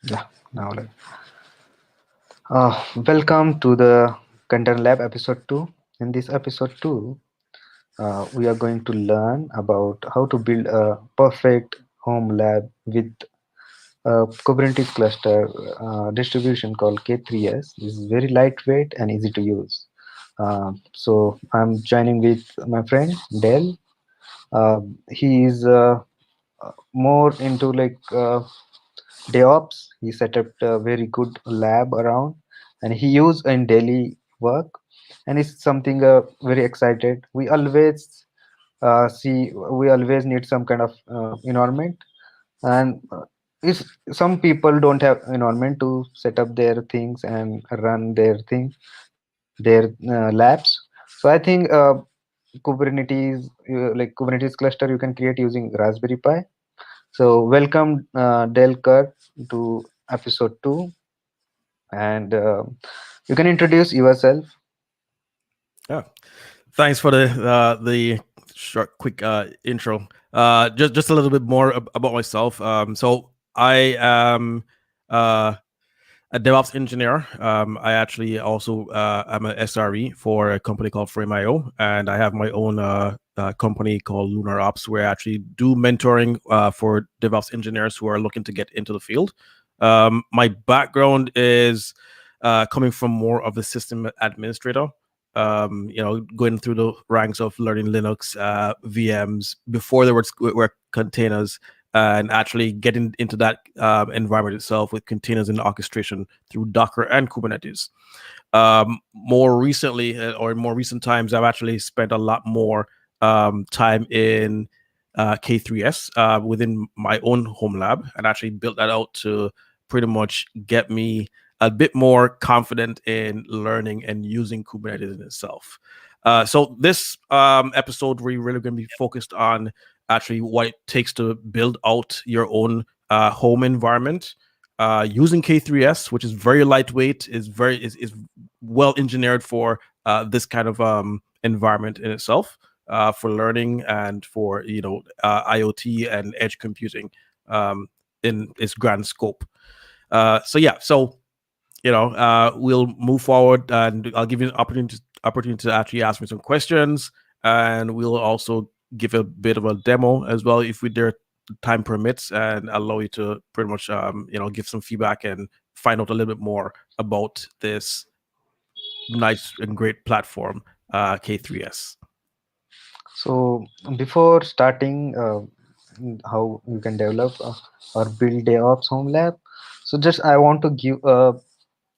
Yeah, now welcome to the ContainerLab episode 2. In this episode 2, we are going to learn about how to build a perfect home lab with a Kubernetes cluster distribution called K3s. This is very lightweight and easy to use. So I'm joining with my friend Dell. He is more into DevOps. He set up a very good lab around, and he used in daily work, and it's something very excited. We always need some kind of environment, and if some people don't have environment to set up their things and run their labs. So I think Kubernetes cluster you can create using Raspberry Pi. So welcome Del Kurt to episode 2, and you can introduce yourself. Yeah, thanks for the short, quick intro. Just a little bit more about myself. So I am a DevOps engineer. I actually also am an SRE for a company called Frame.io, and I have my own company called Lunar Ops, where I actually do mentoring for DevOps engineers who are looking to get into the field. My background is coming from more of a system administrator. Going through the ranks of learning Linux, VMs before there were containers, and actually getting into that environment itself with containers and orchestration through Docker and Kubernetes. More recently, or in more recent times, I've actually spent a lot more time in K3s within my own home lab, and actually built that out to pretty much get me a bit more confident in learning and using Kubernetes in itself. So this episode, we're really going to be focused on actually what it takes to build out your own home environment using K3s, which is very lightweight, is well engineered for this kind of environment in itself, for learning and for IoT and edge computing in its grand scope. So we'll move forward, and I'll give you an opportunity to actually ask me some questions, and we'll also give a bit of a demo as well if there time permits, and allow you to pretty much give some feedback and find out a little bit more about this nice and great platform, K3s. So before starting how you can develop or build DevOps home lab, so just I want to give a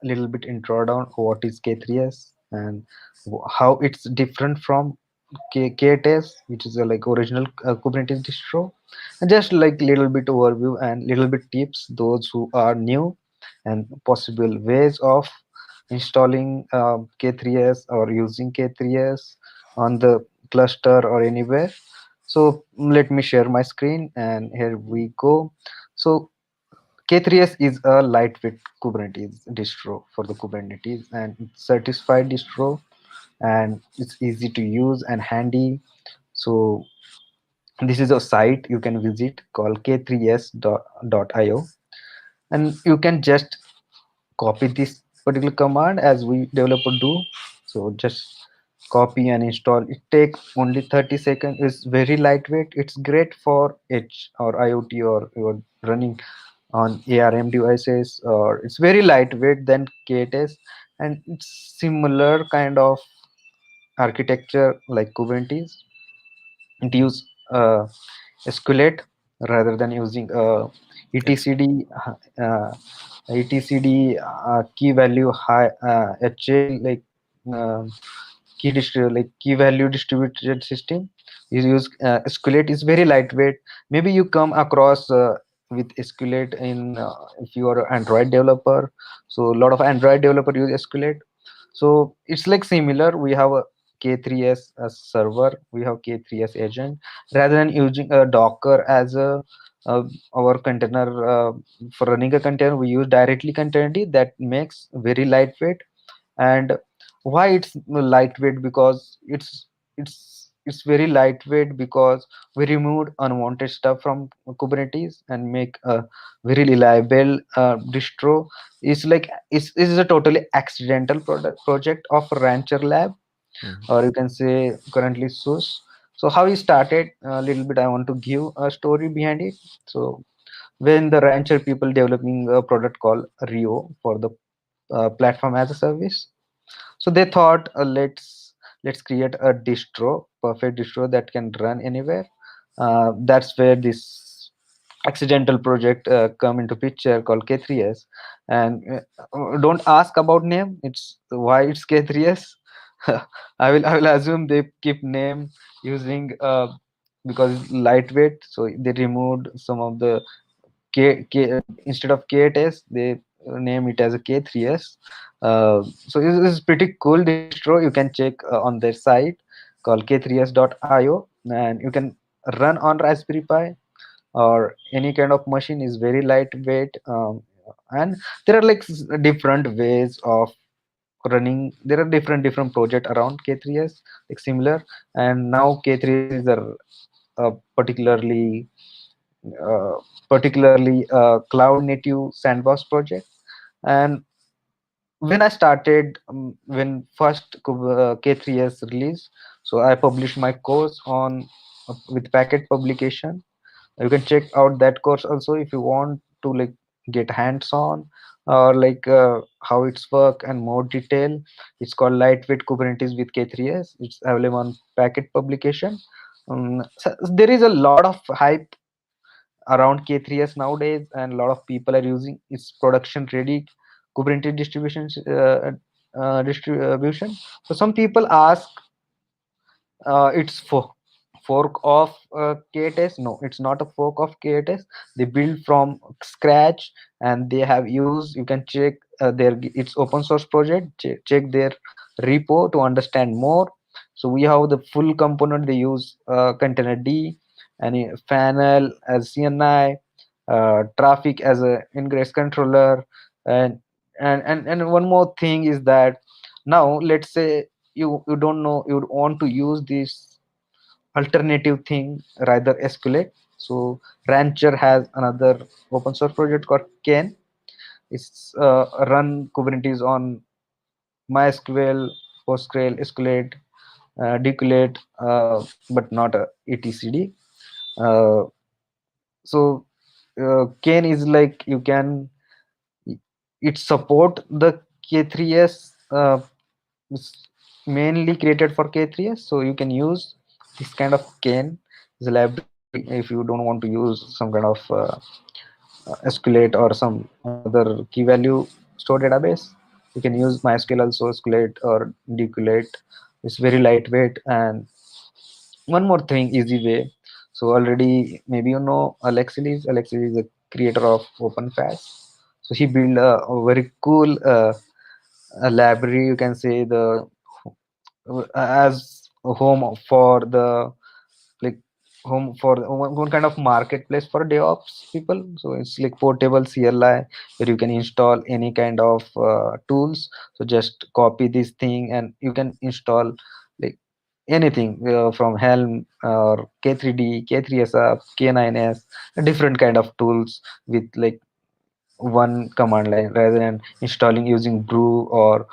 little bit intro down what is K3s and how it's different from K8s, which is a like original Kubernetes distro, and just like little bit overview and little bit tips those who are new, and possible ways of installing K3s or using K3s on the cluster or anywhere. So let me share my screen, and here we go. So K3s is a lightweight Kubernetes distro for the Kubernetes, and it's certified distro, and it's easy to use and handy. So this is a site you can visit called k3s.io, and you can just copy this particular command as we developer do. So just copy and install. It takes only 30 seconds. It's very lightweight. It's great for edge or IoT, or you're running on ARM devices, or it's very lightweight than K8s, and it's similar kind of architecture like Kubernetes. It use Escalate rather than using Yes. etcd etcd key value high HA, like uh, key value distributed system. You use Escalate is very lightweight. Maybe you come across with Escalate in if you are an Android developer. So a lot of Android developer use Escalate. So it's like similar. We have a K3s server, we have K3s agent. Rather than using a Docker as a our container for running a container, we use directly containerd. That makes very lightweight. And why it's lightweight? Because it's very lightweight because we removed unwanted stuff from Kubernetes and make a very reliable distro. It's like it's a totally accidental project of Rancher Lab, Mhm. or you can say currently SUS. So how he started a little bit, I want to give a story behind it. So when the Rancher people developing a product called Rio for the platform as a service, so they thought, let's create a distro, perfect distro that can run anywhere. That's where this accidental project come into picture called K3s. And don't ask about name. It's why it's K3s. I will assume they keep name using because it's lightweight. So they removed some of the instead of K8s, they name it as a K3s. So it's pretty cool distro. You can check on their site called k3s.io, and you can run on Raspberry Pi or any kind of machine. Is very lightweight, and there are like different ways of running. There are different project around K3s like similar, and now K3s is a particularly uh, particularly cloud native sandbox project. And when I started, when first K3s release, so I published my course on with Packet publication. You can check out that course also if you want to like get hands on, or like how it's work and more detail. It's called Lightweight Kubernetes with K3s. It's available on Packet publication. So there is a lot of hype around K3s nowadays, and a lot of people are using its production ready Kubernetes distribution. So some people ask, it's fork of K8s. No, it's not a fork of K8s. They build from scratch, and they have used. You can check their it's open source project. Check their repo to understand more. So we have the full component. They use container D and Funnel as CNI, traffic as a ingress controller, and and one more thing is that now let's say you don't know, you want to use this alternative thing, rather escalate. So Rancher has another open source project called Ken. It's run Kubernetes on MySQL, Postgres, Escalate, Decolate, but not a etcd. uh, so Ken is like you can, it support the K3s, is mainly created for K3s, so you can use this kind of Ken as a library if you don't want to use some kind of SQLite or some other key value store database. You can use MySQL also, SQLite or Decolate. It's very lightweight. And one more thing, easy way. So already maybe you know Alexis. Alexis is a creator of OpenFast. So he built a very cool a library, you can say, the as a home for the like home for one kind of marketplace for DevOps people. So it's like portable CLI where you can install any kind of tools. So just copy this thing and you can install like anything from Helm or K3D, K3s, K9s, different kind of tools with like one command line rather than installing using brew, or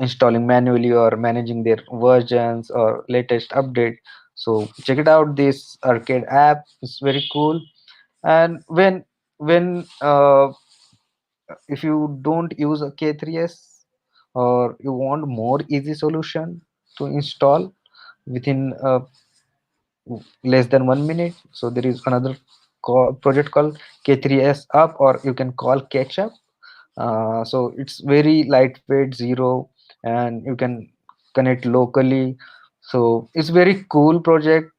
installing manually or managing their versions or latest update. So check it out, this arcade app is very cool. And when if you don't use a K3s, or you want more easy solution to install within less than 1 minute, so there is another project called K3s up, or you can call Ketchup. So it's very lightweight, zero, and you can connect locally. So it's very cool project,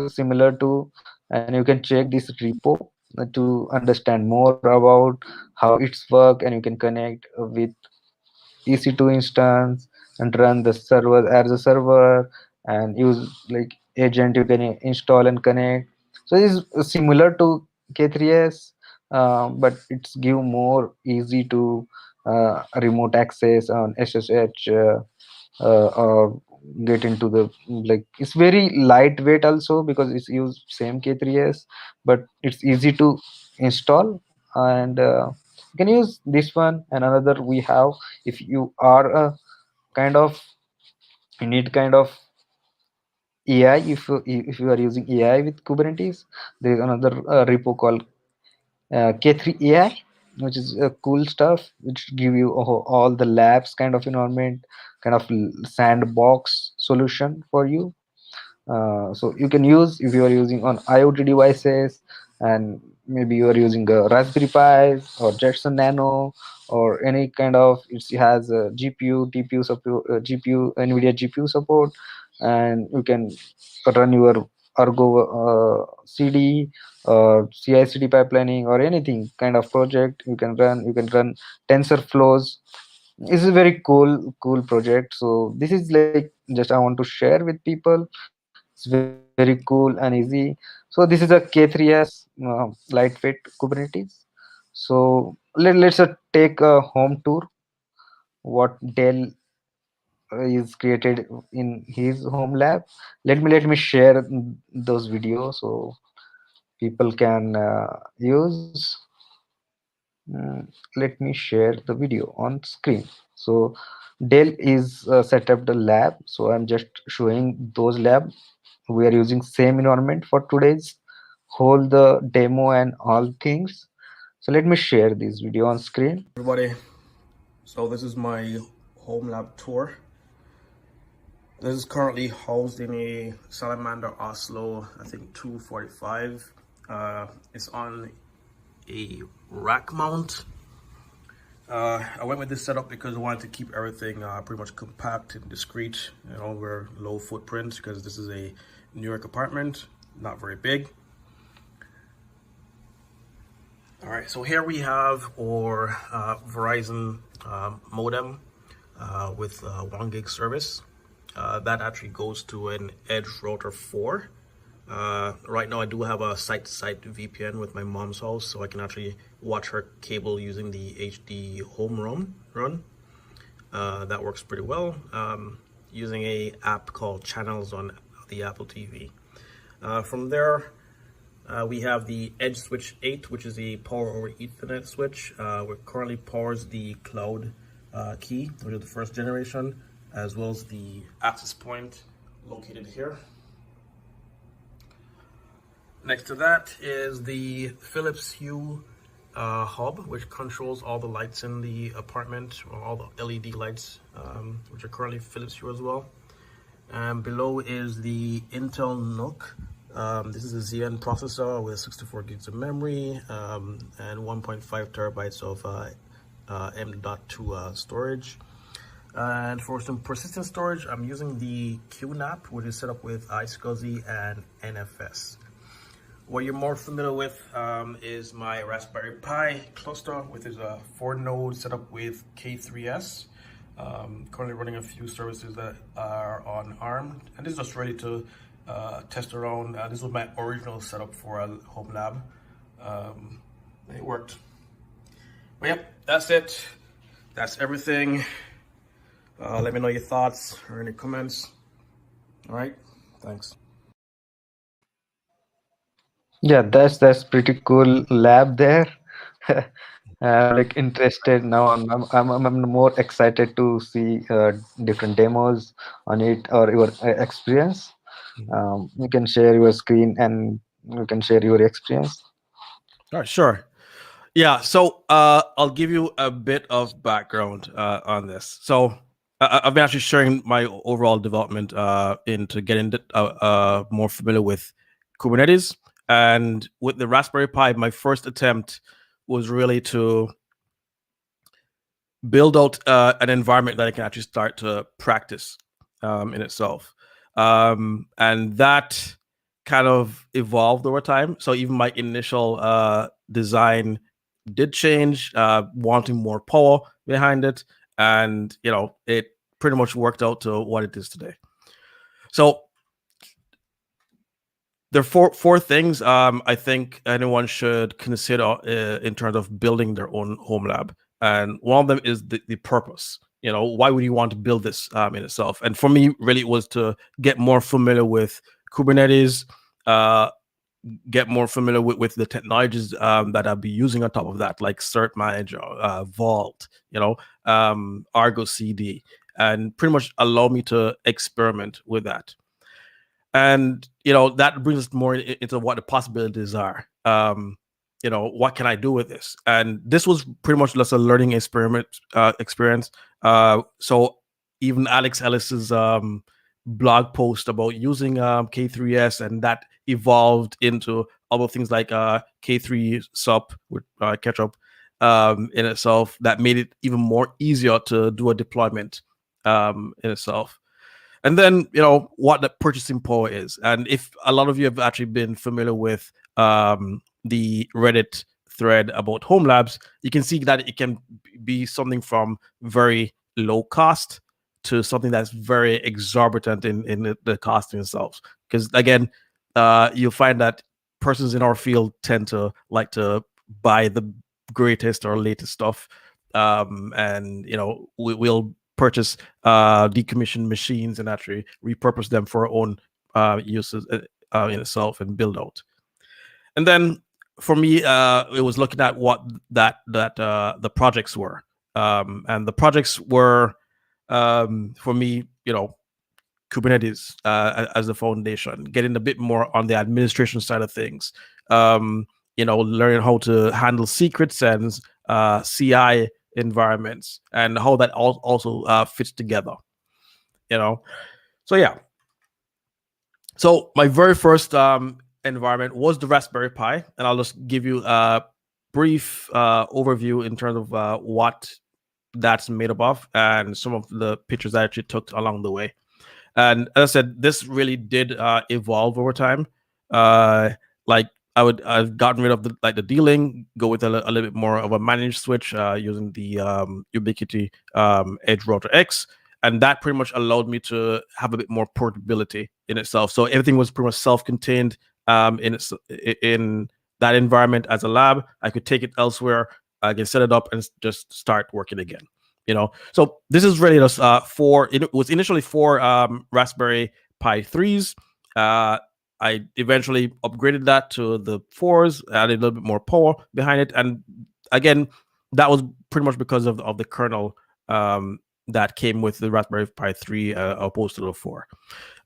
similar to, and you can check this repo to understand more about how it's work, and you can connect with EC2 instance and run the server as a server, and use like agent you can install and connect. So it's similar to K3s, but it's give more easy to remote access on SSH, or get into the, like, it's very lightweight also because it's used same K3s, but it's easy to install. And you can use this one. And another we have, if you are a kind of, you need kind of AI, if you are using AI with Kubernetes, there is another repo called K3 AI, which is cool stuff, which give you all the labs kind of environment, kind of sandbox solution for you. So you can use if you are using on IoT devices, and maybe you are using a Raspberry Pi or Jetson Nano, or any kind of, it has a GPU, TPU support, GPU, NVIDIA GPU support, and you can run your Argo CD or CI/CD pipelining or anything kind of project you can run. You can run tensor flows. This is a very cool project. So this is like, just I want to share with people. It's very cool and easy. So this is a K3s lightweight Kubernetes. So let's take a home tour what Dell is created in his home lab. Let me share those videos so people can use. Let me share the video on screen. So Dell is set up the lab, so I'm just showing those lab. We are using same environment for today's whole the demo and all things. So let me share this video on screen. Everybody, so this is my home lab tour. This is currently housed in a Salamander Oslo, I think 245. It's on a rack mount. I went with this setup because I wanted to keep everything pretty much compact and discreet, we're low footprint because this is a New York apartment, not very big. All right, so here we have our Verizon modem with 1 gig service. That actually goes to an Edge Router 4. Right now I do have a site-to-site VPN with my mom's house, so I can actually watch her cable using the HD home run. That works pretty well, using a app called Channels on the Apple TV. From there, we have the Edge Switch 8, which is a power over Ethernet switch. It currently powers the Cloud Key, which is the first generation, as well as the access point located here. Next to that is the Philips Hue hub, which controls all the lights in the apartment, or all the LED lights, which are currently Philips Hue as well. And below is the Intel NUC. This is a Xeon processor with 64 gigs of memory and 1.5 terabytes of M.2 storage. And for some persistent storage, I'm using the QNAP, which is set up with iSCSI and NFS. What you're more familiar with is my Raspberry Pi cluster, which is a 4-node setup with K3s. Currently running a few services that are on ARM, and this is just ready to test around. This was my original setup for a home lab. It worked. But yep, that's it. That's everything. Let me know your thoughts or any comments. All right, thanks. Yeah, that's pretty cool lab there. I'm like interested now. I'm more excited to see different demos on it or your experience. You can share your screen and you can share your experience. All right, sure. Yeah, so I'll give you a bit of background on this. So I've been actually sharing my overall development into getting more familiar with Kubernetes. And with the Raspberry Pi, my first attempt was really to build out an environment that I can actually start to practice in itself. And that kind of evolved over time. So even my initial design did change, wanting more power behind it. And, it pretty much worked out to what it is today. So there are four things I think anyone should consider in terms of building their own home lab. And one of them is the purpose. why would you want to build this in itself? And for me, really, it was to get more familiar with Kubernetes, get more familiar with the technologies that I'll be using on top of that, like Cert Manager, Vault, Argo CD, and pretty much allow me to experiment with that. And that brings us more into what the possibilities are. What can I do with this? And this was pretty much just a learning experience. So even Alex Ellis's blog post about using K3s, and that evolved into other things like K3 sup with ketchup in itself, that made it even more easier to do a deployment in itself. And then what the purchasing power is. And if a lot of you have actually been familiar with the Reddit thread about Homelabs, you can see that it can be something from very low cost to something that's very exorbitant in the cost themselves. Because again, you'll find that persons in our field tend to like to buy the greatest or latest stuff, and we'll purchase decommissioned machines and actually repurpose them for our own uses in itself and build out. And then for me, it was looking at what the projects were, and the projects were for me, Kubernetes as the foundation, getting a bit more on the administration side of things, learning how to handle secrets and CI environments, and how that also fits together. So yeah. So my very first environment was the Raspberry Pi, and I'll just give you a brief overview in terms of what that's made up of and some of the pictures I actually took along the way. And as I said, this really did evolve over time. Like I've gotten rid of the dealing, go with a little bit more of a managed switch using the Ubiquiti Edge Router X, and that pretty much allowed me to have a bit more portability in itself. So everything was pretty much self-contained in that environment as a lab. I could take it elsewhere, I can set it up and just start working again. So this is really just it was initially for Raspberry Pi 3s. I eventually upgraded that to the 4s, added a little bit more power behind it, and again, that was pretty much because of the kernel that came with the Raspberry Pi 3 opposed to the 4.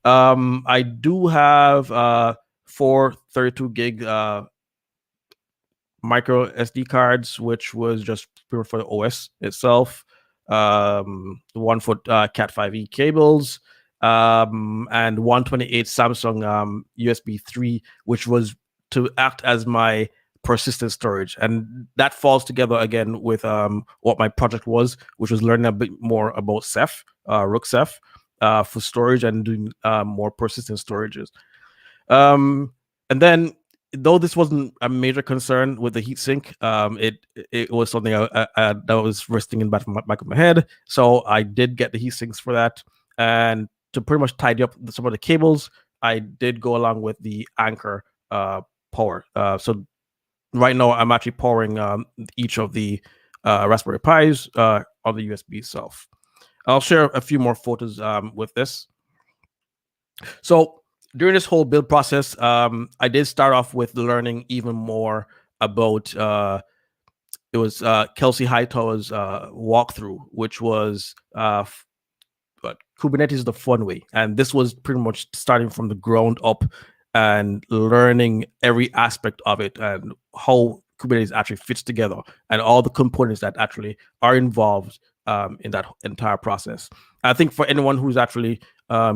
I do have 4 32 gig micro SD cards, which was just pure for the OS itself. 1 foot Cat 5e cables, and 128 Samsung USB 3, which was to act as my persistent storage. And that falls together again with what my project was, which was learning a bit more about Ceph, Rook Ceph, for storage and doing more persistent storages. And then, though this wasn't a major concern with the heatsink, it was something that was resting in the back of my head. So I did get the heatsinks for that. And to pretty much tidy up some of the cables, I did go along with the Anchor power. So right now, I'm actually powering each of the Raspberry Pis on the USB itself. I'll share a few more photos with this. So during this whole build process, I did start off with learning even more about it was Kelsey Hightower's walkthrough, which was Kubernetes the fun way. And this was pretty much starting from the ground up and learning every aspect of it and how Kubernetes actually fits together and all the components that actually are involved in that entire process. I think for anyone who's actually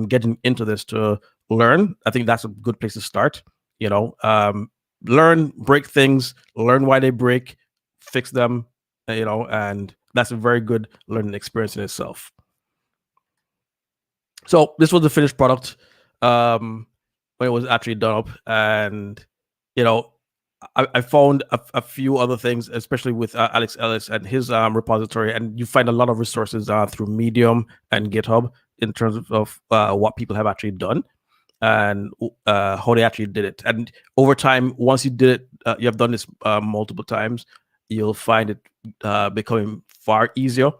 getting into this to learn, I think that's a good place to start. Learn, break things, learn why they break, fix them, and that's a very good learning experience in itself. So this was the finished product when it was actually done up, and I found a few other things, especially with Alex Ellis and his repository, and you find a lot of resources through Medium and GitHub in terms of what people have actually done and how they actually did it. And over time, once you did it, you have done this multiple times, you'll find it becoming far easier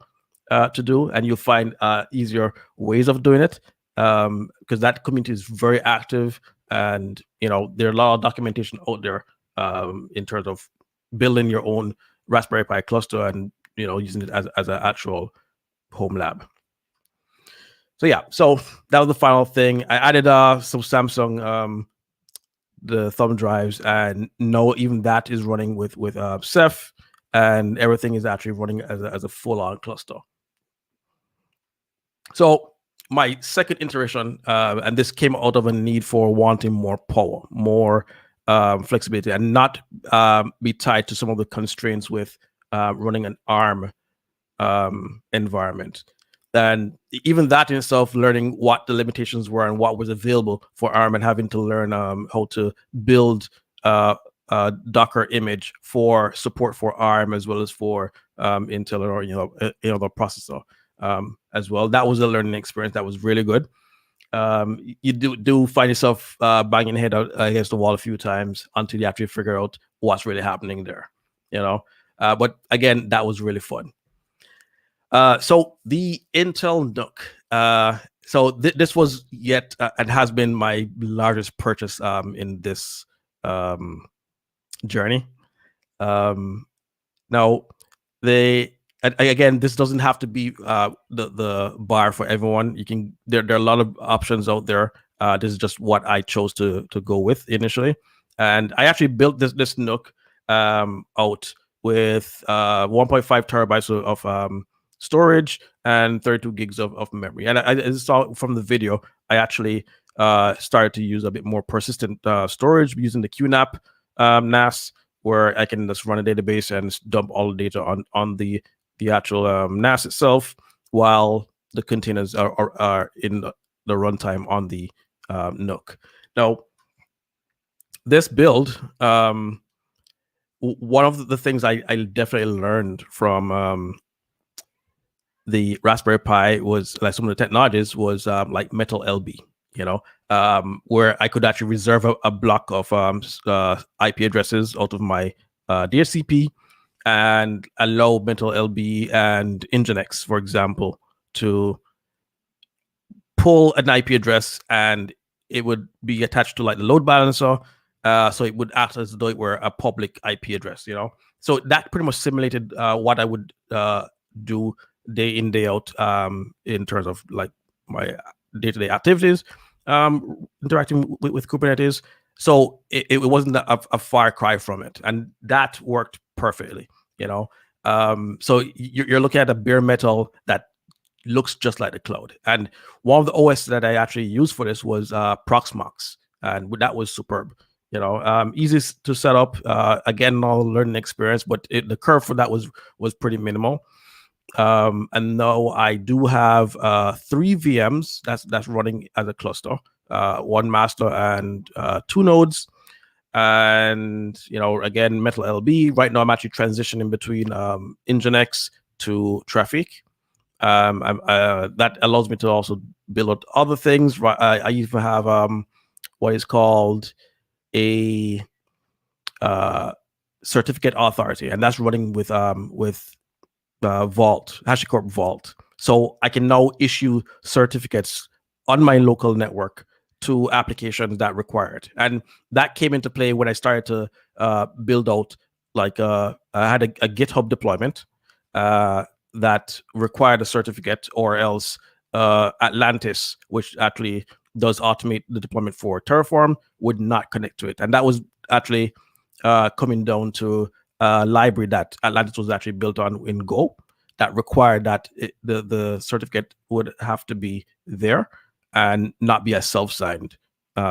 to do, and you'll find easier ways of doing it, because that community is very active, and there are a lot of documentation out there in terms of building your own Raspberry Pi cluster and using it as an actual home lab. So yeah, so that was the final thing. I added some Samsung the thumb drives, and no, even that is running with Ceph, and everything is actually running as a full-on cluster. So my second iteration, and this came out of a need for wanting more power, more flexibility, and not be tied to some of the constraints with running an ARM environment. And even that in itself, learning what the limitations were and what was available for ARM, and having to learn how to build a Docker image for support for ARM as well as for Intel or the processor as well. That was a learning experience that was really good. You do find yourself banging your head out against the wall a few times until you actually figure out what's really happening there. But again, that was really fun. So the Intel NUC. So this was yet and has been my largest purchase in this journey. Now, again, this doesn't have to be the bar for everyone. There are a lot of options out there. This is just what I chose to go with initially, and I actually built this NUC out with 1.5 terabytes of storage and 32 gigs of memory. And I saw from the video, I actually started to use a bit more persistent storage using the QNAP NAS, where I can just run a database and dump all the data on the actual NAS itself, while the containers are in the runtime on the NUC. Now, this build, one of the things I definitely learned from the Raspberry Pi was, like, some of the technologies was like Metal LB, where I could actually reserve a block of IP addresses out of my DHCP and allow Metal LB and Nginx, for example, to pull an IP address, and it would be attached to like the load balancer. So it would act as though it were a public IP address, So that pretty much simulated what I would do day in, day out, in terms of like my day-to-day activities, interacting with Kubernetes. So it wasn't a far cry from it, and that worked perfectly. So you're looking at a bare metal that looks just like the cloud. And one of the OS that I actually used for this was Proxmox, and that was superb. Easy to set up. Again, all learning experience, but the curve for that was pretty minimal. And now I do have 3 VMs that's running as a cluster, 1 master and 2 nodes. And again, Metal LB. Right now, I'm actually transitioning between Nginx to Traffic. That allows me to also build out other things. I even have what is called a certificate authority, and that's running with Vault, HashiCorp Vault. So I can now issue certificates on my local network to applications that require it. And that came into play when I started to build out, like, I had a GitHub deployment that required a certificate, or else Atlantis, which actually does automate the deployment for Terraform, would not connect to it. And that was actually coming down to a library that Atlantis was actually built on in Go, that required that the certificate would have to be there and not be a self-signed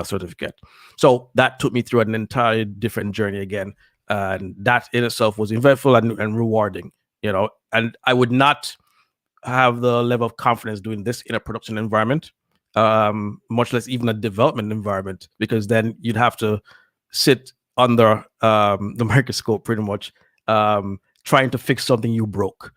certificate. So that took me through an entirely different journey again. And that in itself was eventful and rewarding, and I would not have the level of confidence doing this in a production environment, much less even a development environment, because then you'd have to sit under the microscope pretty much, trying to fix something you broke,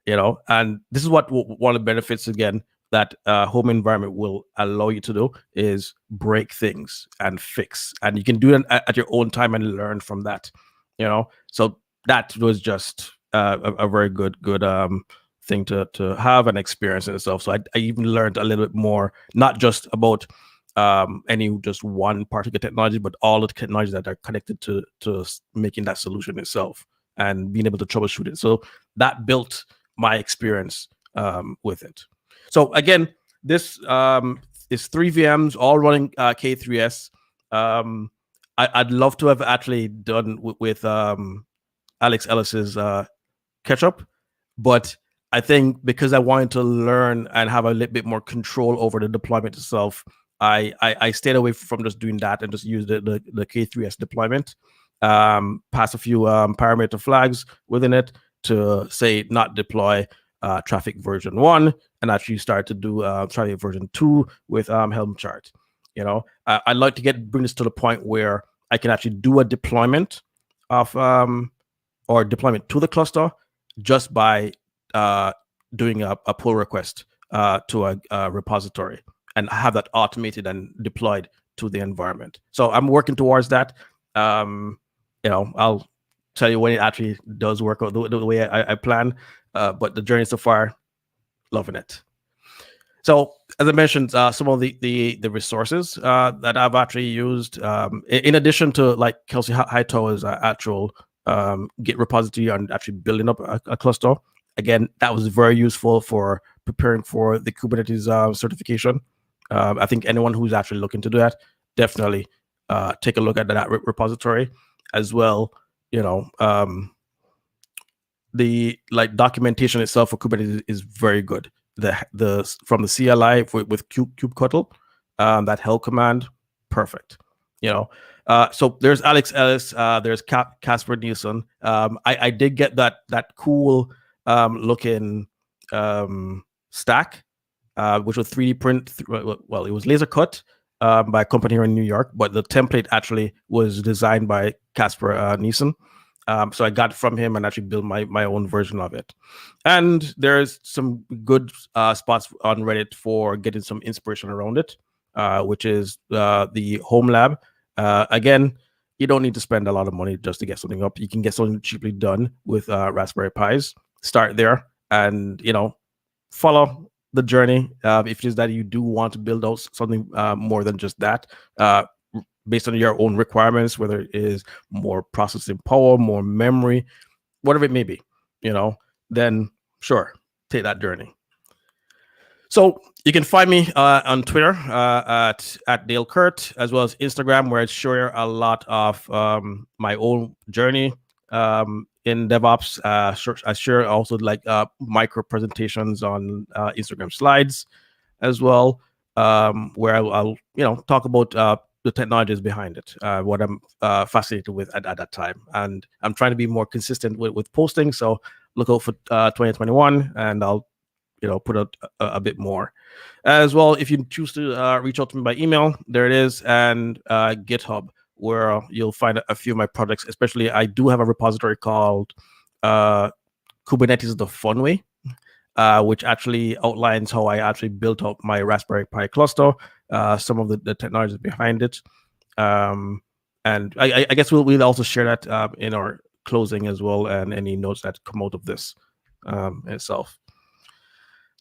and this is what one of the benefits, again, that home environment will allow you to do, is break things and fix, and you can do it at your own time and learn from that. So that was just a very good thing to have an experience in itself. So I even learned a little bit more, not just about any just one particular technology, but all the technologies that are connected to making that solution itself and being able to troubleshoot it. So that built my experience with it. So again, this is 3 VMs all running K3s. I'd love to have actually done with Alex Ellis's catch up, but I think because I wanted to learn and have a little bit more control over the deployment itself, I stayed away from just doing that and just use the K3s deployment. Pass a few parameter flags within it to say not deploy traffic version 1, and actually start to do traffic version 2 with Helm chart. You know, I'd like to bring this to the point where I can actually do a deployment of or deployment to the cluster just by doing a pull request to a repository and have that automated and deployed to the environment. So I'm working towards that. I'll tell you when it actually does work out the way I plan. But the journey so far, loving it. So as I mentioned, some of the resources that I've actually used, in addition to like Kelsey Hightower's actual Git repository and actually building up a cluster. Again, that was very useful for preparing for the Kubernetes certification. I think anyone who's actually looking to do that, definitely take a look at that repository as well. The documentation itself for Kubernetes is very good. The from the CLI with kubectl, that help command, perfect. So there's Alex Ellis, there's Casper Nielsen. I did get that cool looking stack, which was 3D print. Well, it was laser cut by a company here in New York, but the template actually was designed by Casper Nielsen. So I got it from him and actually built my own version of it. And there's some good spots on Reddit for getting some inspiration around it, which is the Homelab. Again, you don't need to spend a lot of money just to get something up. You can get something cheaply done with Raspberry Pis. Start there and, follow the journey. If it is that you do want to build out something more than just that, based on your own requirements, whether it is more processing power, more memory, whatever it may be, then sure, take that journey. So you can find me on Twitter at Dale Kurt, as well as Instagram, where I share a lot of my own journey in DevOps. I share also like micro presentations on Instagram slides as well, where I'll talk about the technologies behind it, what I'm fascinated with at that time. And I'm trying to be more consistent with posting. So look out for 2021, and I'll put out a bit more. As well, if you choose to reach out to me by email, there it is, and GitHub, where you'll find a few of my projects. Especially, I do have a repository called Kubernetes the Fun Way, which actually outlines how I actually built up my Raspberry Pi cluster, some of the technologies behind it. And I guess we'll also share that in our closing as well, and any notes that come out of this itself.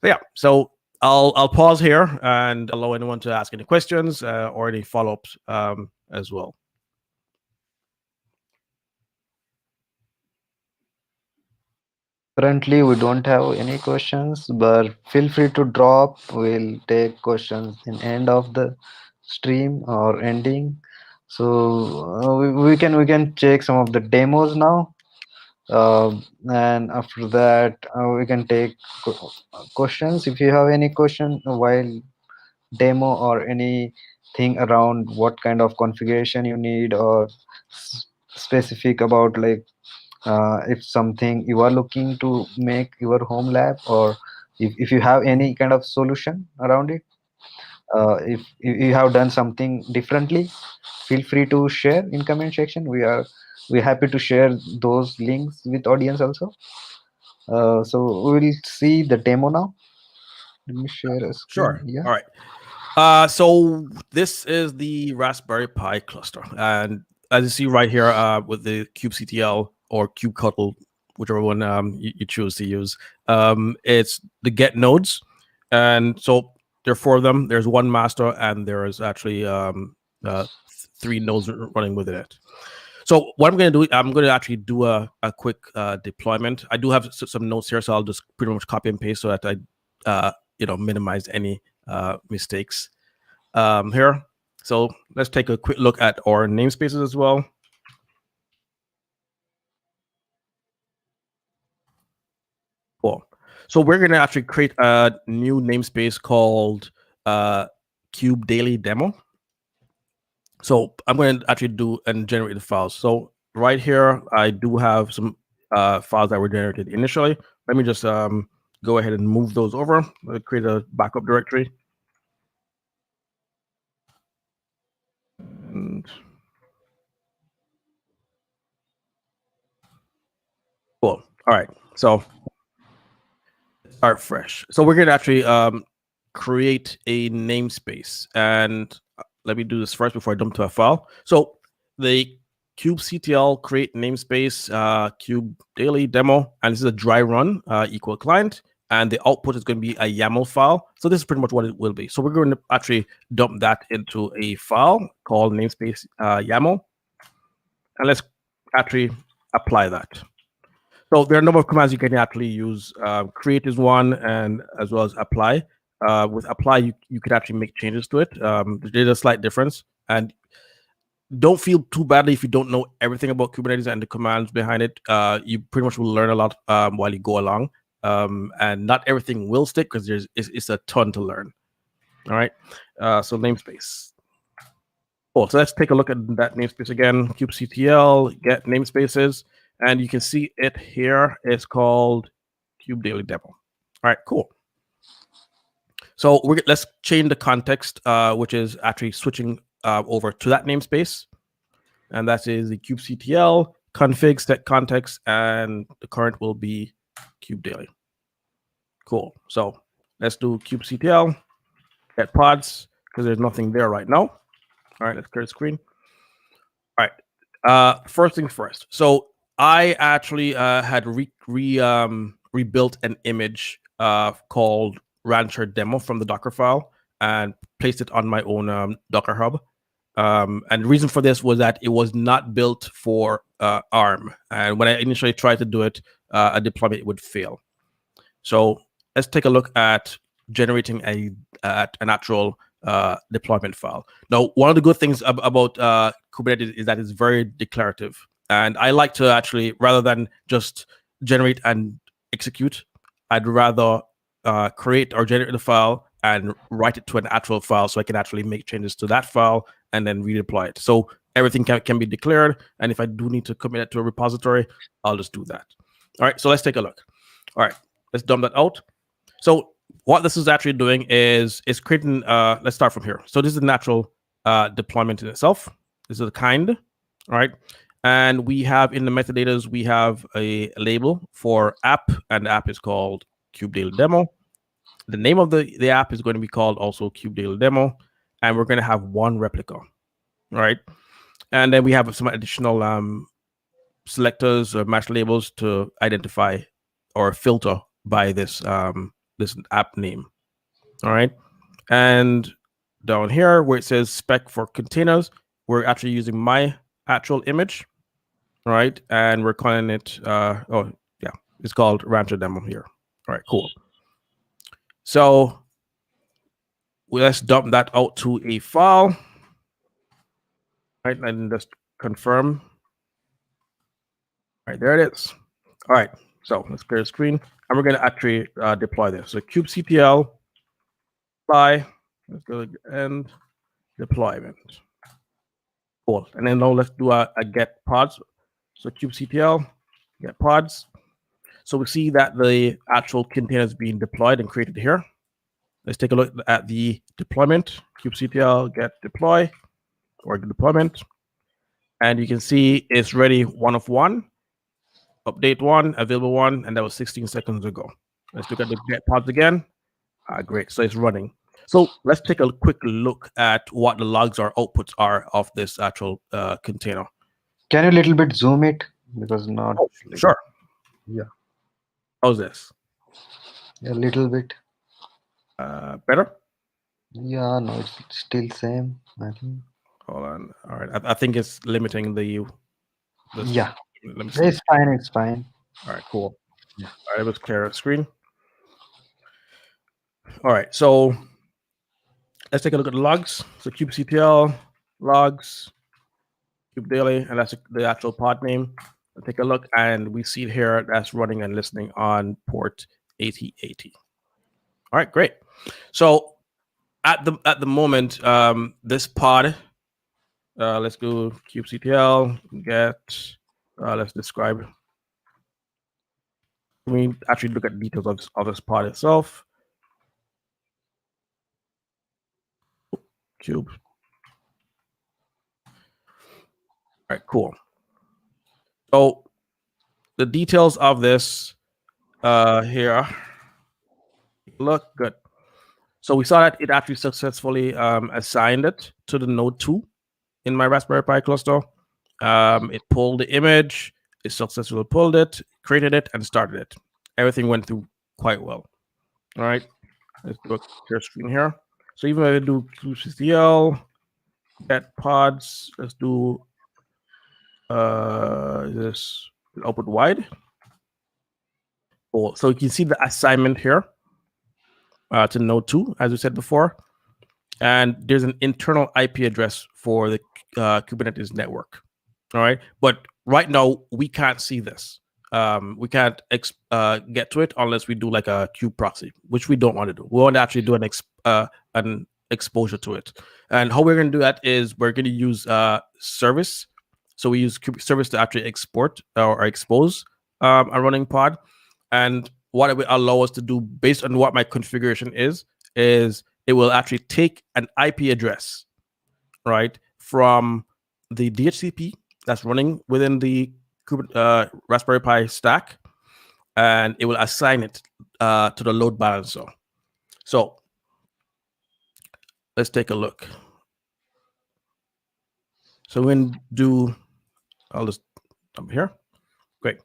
Yeah, so I'll pause here and allow anyone to ask any questions or any follow-ups as well. Currently, we don't have any questions, but feel free to drop. We'll take questions in end of the stream or ending. So we can check some of the demos now, and after that we can take questions. If you have any question while demo or anything around what kind of configuration you need, or specific about like if something you are looking to make your home lab, or if you have any kind of solution around it, if you have done something differently, feel free to share in comment section. We're happy to share those links with audience also. So we'll see the demo now. Let me share a screen. Sure. Yeah. All right. So this is the Raspberry Pi cluster, and as you see right here with the kubectl or kubectl whichever one you choose to use. It's the get nodes, and so there are 4 of them. There's one master, and there is actually 3 nodes running within it. So what I'm going to do, I'm going to actually do a quick deployment. I do have some notes here, so I'll just pretty much copy and paste so that I minimize any mistakes here. So let's take a quick look at our namespaces as well. Cool. So we're going to actually create a new namespace called Cube Daily Demo. So I'm going to actually do and generate the files. So right here, I do have some files that were generated initially. Let me just go ahead and move those over. I'll create a backup directory. And cool. All right. So start fresh. So we're going to actually create a namespace. And let me do this first before I dump to a file. So the kubectl create namespace cube daily demo, and this is a dry run equal client, and the output is going to be a YAML file. So this is pretty much what it will be. So we're going to actually dump that into a file called namespace YAML, and let's actually apply that. So there are a number of commands you can actually use. Create is one, and as well as apply. With apply, you could actually make changes to it. There's a slight difference, and don't feel too badly if you don't know everything about Kubernetes and the commands behind it. You pretty much will learn a lot while you go along, and not everything will stick because it's a ton to learn. All right, so namespace. Cool. So let's take a look at that namespace again. kubectl get namespaces, and you can see it here. It's called Cube Daily Demo. All right, cool. So let's change the context, which is actually switching over to that namespace, and that is the kubectl config set context, and the current will be Cube Daily. Cool. So let's do kubectl get pods because there's nothing there right now. All right, let's clear the screen. All right. First things first. So I actually had rebuilt an image called Rancher demo from the Docker file and placed it on my own Docker Hub. And the reason for this was that it was not built for ARM. And when I initially tried to do it, a deployment would fail. So let's take a look at generating an actual deployment file. Now, one of the good things about Kubernetes is that it's very declarative. And I like to actually, rather than just generate and execute, I'd rather create or generate the file and write it to an actual file so I can actually make changes to that file and then redeploy it. So everything can be declared. And if I do need to commit it to a repository, I'll just do that. All right, so let's take a look. All right, let's dump that out. So what this is actually doing is it's creating, let's start from here. So this is the natural deployment in itself. This is a kind, all right? And we have in the metadatas, we have a label for app, and the app is called Cube Daily Demo. The name of the app is going to be called also Cube Daily Demo, and we're going to have one replica, all right? And then we have some additional selectors or match labels to identify or filter by this this app name, all right? And down here where it says spec for containers, we're actually using my actual image, all right? And we're calling it, it's called Rancher Demo here. All right, cool. So let's dump that out to a file, right? And just confirm. All right, there it is. All right, so let's clear the screen. And we're going to actually deploy this. So kubectl apply, let's go and deployment. Cool. And then now let's do a get pods. So kubectl get pods. So we see that the actual container is being deployed and created here. Let's take a look at the deployment. kubectl get deploy or deployment. And you can see it's ready 1 of 1, update 1, available 1, and that was 16 seconds ago. Let's look at the get pods again. Great, so it's running. So let's take a quick look at what the logs or outputs are of this actual container. Can you a little bit zoom it? Because not. Sure. Yeah, How's this? a little bit. Better? Yeah, no, it's still same, I think. Hold on. All right. I think it's limiting this. Yeah, Let me see. it's fine. It's fine. All right, cool. Yeah. All right, let's clear the screen. All right, so let's take a look at the logs. So kubectl logs, kube daily, and that's the actual pod name. Let's take a look, and we see it here that's running and listening on port 8080. All right, great. So at the moment, this pod, let's do kubectl get. Let's describe. We actually look at details of this pod itself. Cube. All right, cool. So the details of this here look good. So we saw that it actually successfully assigned it to the node 2 in my Raspberry Pi cluster. It pulled the image, it successfully pulled it, created it, and started it. Everything went through quite well. All right, let's do a clear screen here. So even if I do kubectl get pods, let's do this output wide. Cool. So you can see the assignment here to node 2, as we said before. And there's an internal IP address for the Kubernetes network. All right. But right now, we can't see this. We can't get to it unless we do like a kube proxy, which we don't want to do. We want to actually do an exposure to it. And how we're going to do that is we're going to use service. So we use kube service to actually export or expose a running pod. And what it will allow us to do based on what my configuration is it will actually take an IP address, right, from the DHCP that's running within the Raspberry Pi stack, and it will assign it to the load balancer. So let's take a look. So we're going to do, I'll just dump here. Great.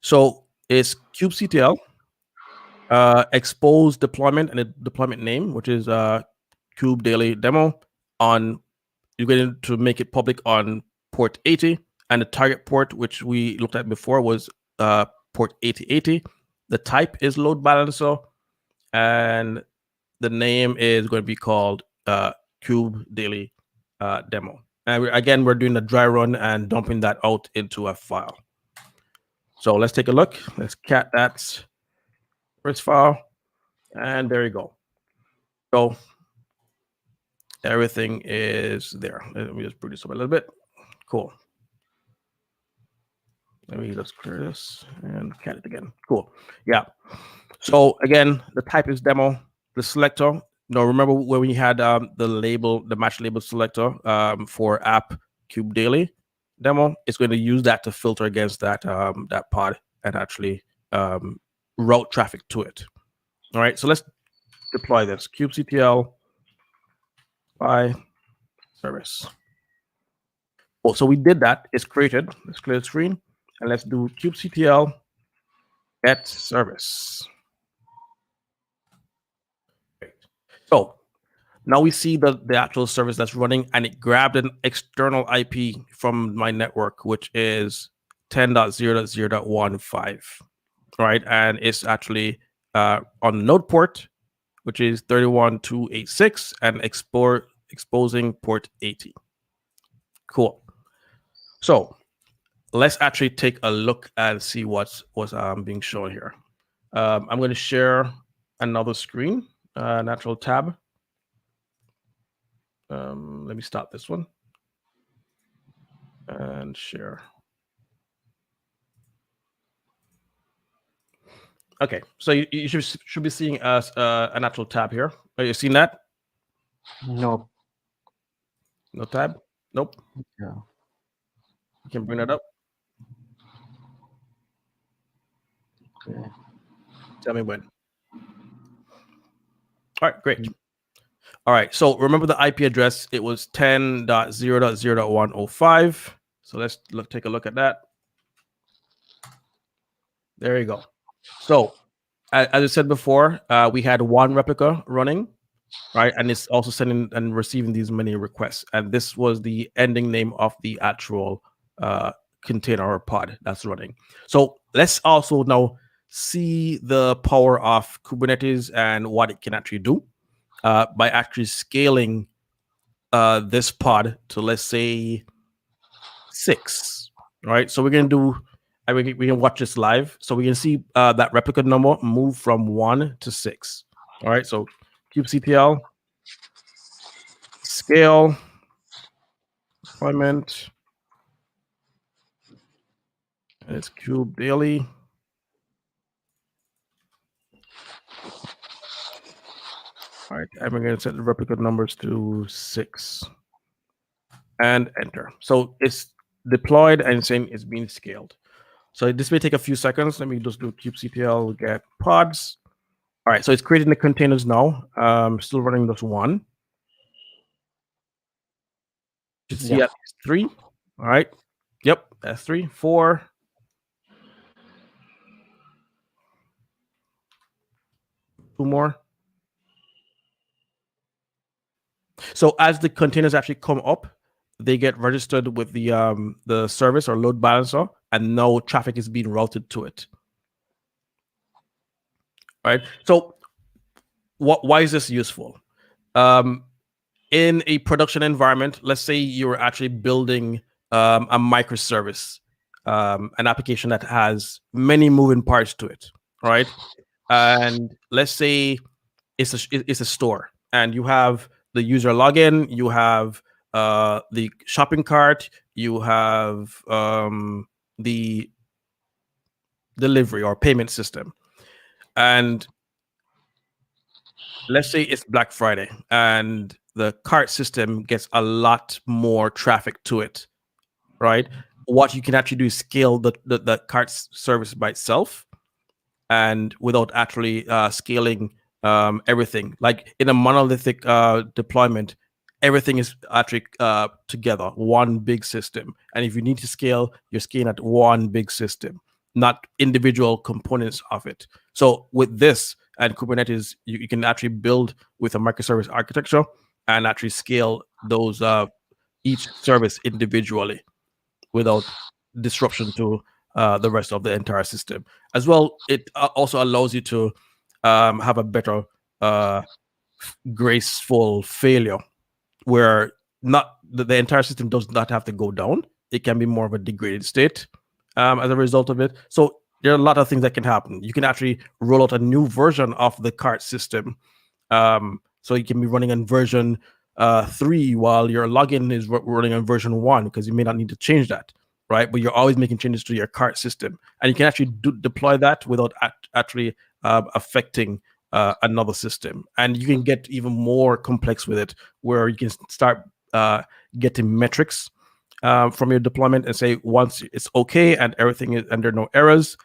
So it's kubectl expose deployment and a deployment name, which is kube daily demo on, you're going to make it public on port 80, and the target port, which we looked at before, was port 8080. The type is load balancer, and the name is going to be called kube daily demo. And again, we're doing a dry run and dumping that out into a file. So let's take a look. Let's cat that first file, and there you go. So everything is there. Let me just bring this up a little bit. Cool. Let me just clear this and cat it again. Cool. Yeah. So again, the type is demo. The selector. Now remember when we had the label, the match label selector for app kube daily demo? It's going to use that to filter against that that pod and actually route traffic to it. All right. So let's deploy this kubectl by service. Oh, so we did that. It's created. Let's clear the screen and let's do kubectl get service. Great. So now we see the actual service that's running, and it grabbed an external IP from my network, which is 10.0.0.15, right? And it's actually on the node port, which is 31.286, and exposing port 80. Cool. So let's actually take a look and see what's being shown here. I'm going to share another screen, natural tab. Let me stop this one and share. Okay, so you should be seeing a natural tab here. Are you seeing that? No. No tab? Nope. Yeah. You can bring that up. Okay. Tell me when. All right, great. All right, so remember the IP address. It was 10.0.0.105. So let's take a look at that. There you go. So, as I said before, we had one replica running, right? And it's also sending and receiving these many requests. And this was the ending name of the actual container or pod that's running. So let's also now see the power of Kubernetes and what it can actually do by actually scaling this pod to, let's say, 6. All right. So we're going to do, and we can watch this live. So we can see that replica number move from 1 to 6. All right. So kubectl scale deployment. And it's cube daily. All right, and we're going to set the replica numbers to 6 and enter. So it's deployed and saying it's being scaled. So this may take a few seconds. Let me just do kubectl get pods. All right, so it's creating the containers now. Still running this one. You should see Yeah. at least 3. All right. Yep, that's 3, 4. 2 more. So as the containers actually come up, they get registered with the service or load balancer, and no traffic is being routed to it. Right. So why is this useful? In a production environment, let's say you're actually building a microservice, an application that has many moving parts to it, right? And let's say it's a store, and you have the user login, you have the shopping cart, you have the delivery or payment system, and let's say it's Black Friday and the cart system gets a lot more traffic to it, right? What you can actually do is scale the cart service by itself and without actually scaling everything. Like in a monolithic deployment, everything is actually together, one big system. And if you need to scale, you're scaling at one big system, not individual components of it. So with this and Kubernetes, you can actually build with a microservice architecture and actually scale those each service individually without disruption to the rest of the entire system. As well, it also allows you to have a better graceful failure where not the entire system does not have to go down. It can be more of a degraded state as a result of it. So there are a lot of things that can happen. You can actually roll out a new version of the cart system. So you can be running on version 3 while your login is running on version 1 because you may not need to change that, right? But you're always making changes to your cart system. And you can actually deploy that without actually affecting another system. And you can get even more complex with it, where you can start getting metrics from your deployment and say, once it's okay and everything is, and there are no errors,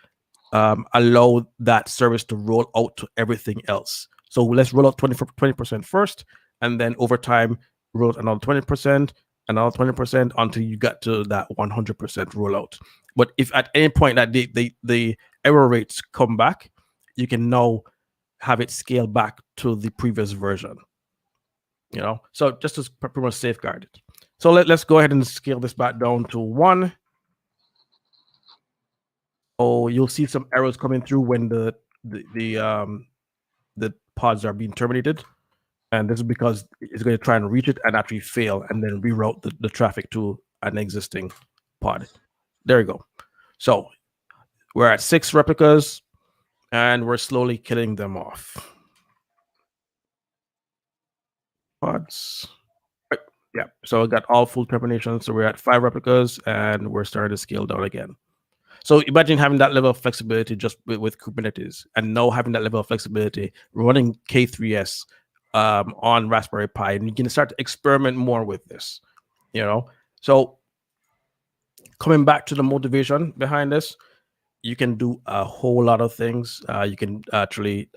allow that service to roll out to everything else. So let's roll out 20% first, and then over time, roll out another 20%, another 20% until you get to that 100% rollout. But if at any point that the error rates come back, you can now have it scale back to the previous version. You know, so just to pretty much safeguard it. So let's go ahead and scale this back down to 1. Oh, you'll see some errors coming through when the pods are being terminated, and this is because it's going to try and reach it and actually fail, and then reroute the traffic to an existing pod. There you go. So we're at 6 replicas, and we're slowly killing them off. Pods. Right. Yeah. So I got all full terminations. So we're at 5 replicas, and we're starting to scale down again. So imagine having that level of flexibility just with Kubernetes, and now having that level of flexibility running K3s on Raspberry Pi, and you can start to experiment more with this. You know, so coming back to the motivation behind this, you can do a whole lot of things. You can actually,